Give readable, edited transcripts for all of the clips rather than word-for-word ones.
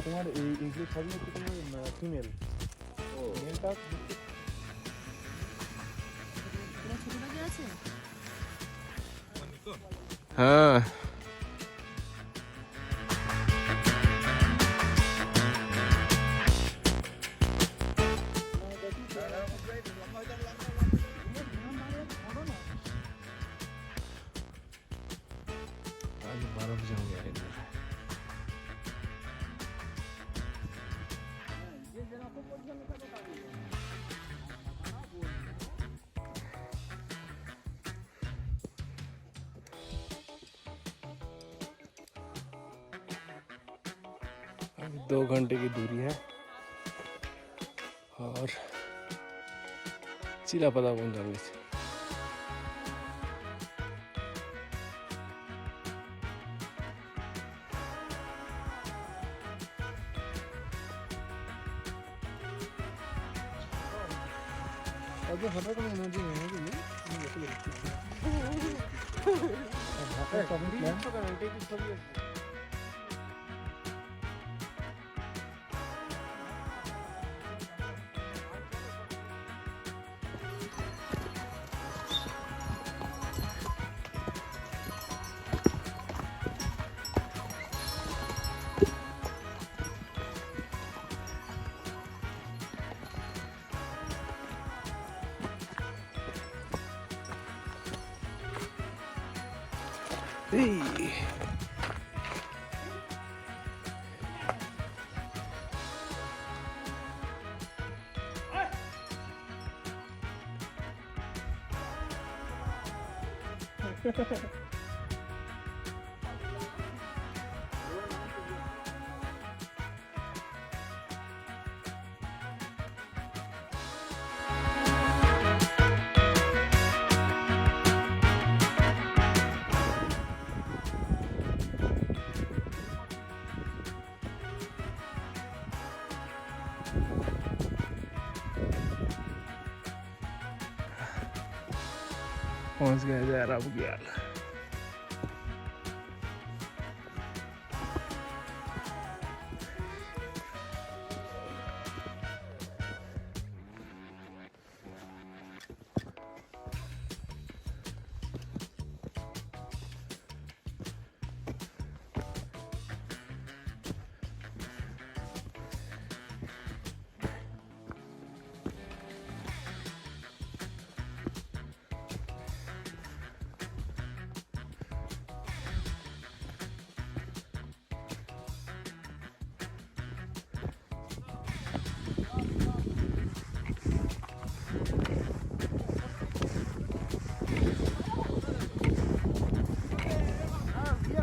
তোমার এই ইংলিশ সবই হচ্ছে তোমার ফিমেল। ও মেলটা তোমার ছোট বাচ্চা আছে? হ্যাঁ आज बर्फ जम गया इधर। अभी 2 घंटे की दूरी है और चिलापदा पहुंच जाएंगे। আগে হঠাৎ করে এনার্জি নেই নাকি আমি বসে গেছি ঢাকা সব প্ল্যান তো করে এটাই কি ছবি আছে Hey. पहुंच गए दायरा बुग्याल।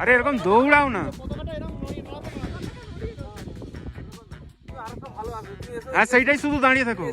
अरे এরকম দৌড়াও না হ্যাঁ সেইটাই শুধু দাঁড়িয়ে থাকো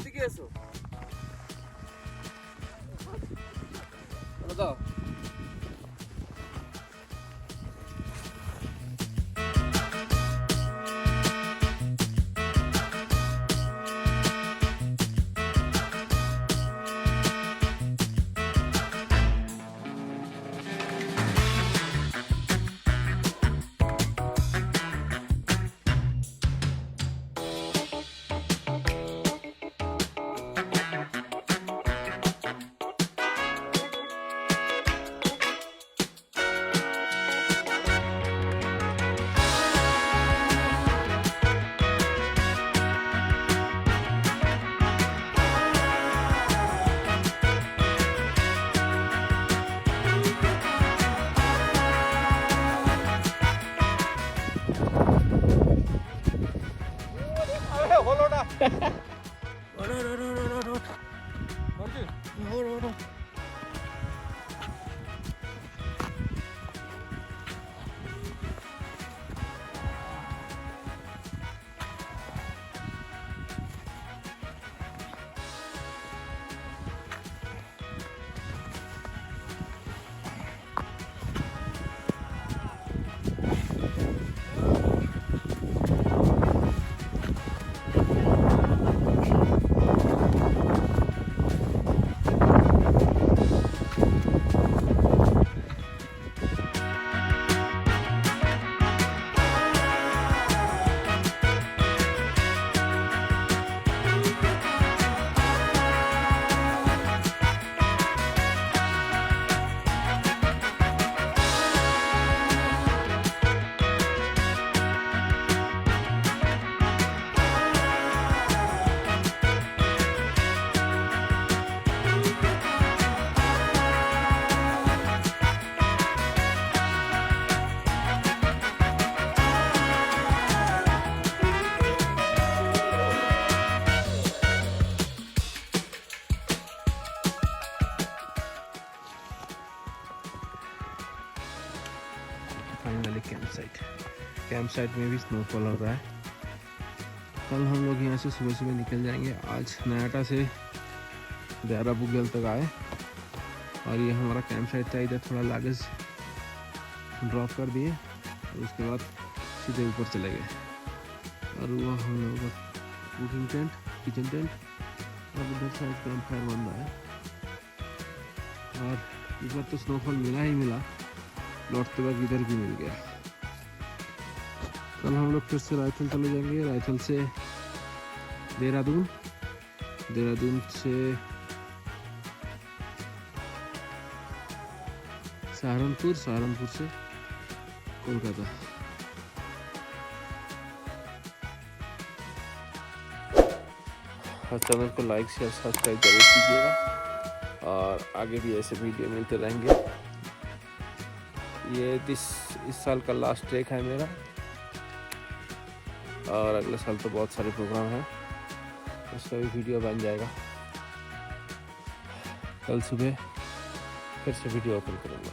कैंप साइट में भी स्नोफॉल हो रहा है। कल हम लोग यहाँ से सुबह सुबह निकल जाएंगे। आज नयाटा से दयारा बुग्याल तक आए और ये हमारा कैंप साइट था। इधर थोड़ा लागेज ड्रॉप कर दिए और उसके बाद सीधे ऊपर चले गए। और वो हम लोगों का कुकिंग टेंट, किचन टेंट और उधर साइड कैंप फायर बन रहा है। और इस बार तो स्नोफॉल मिला ही मिला, लौटते वक्त इधर भी मिल गया। कल हम लोग फिर से रायथल चले जाएंगे। रायथल से देहरादून, देहरादून से सहारनपुर, सहारनपुर से कोलकाता। और चैनल को लाइक शेयर सब्सक्राइब जरूर कीजिएगा और आगे भी ऐसे वीडियो मिलते रहेंगे। ये इस साल का लास्ट ट्रेक है मेरा और अगले साल तो बहुत सारे प्रोग्राम हैं, उसका भी वीडियो बन जाएगा। कल सुबह फिर से वीडियो ओपन करूँगा।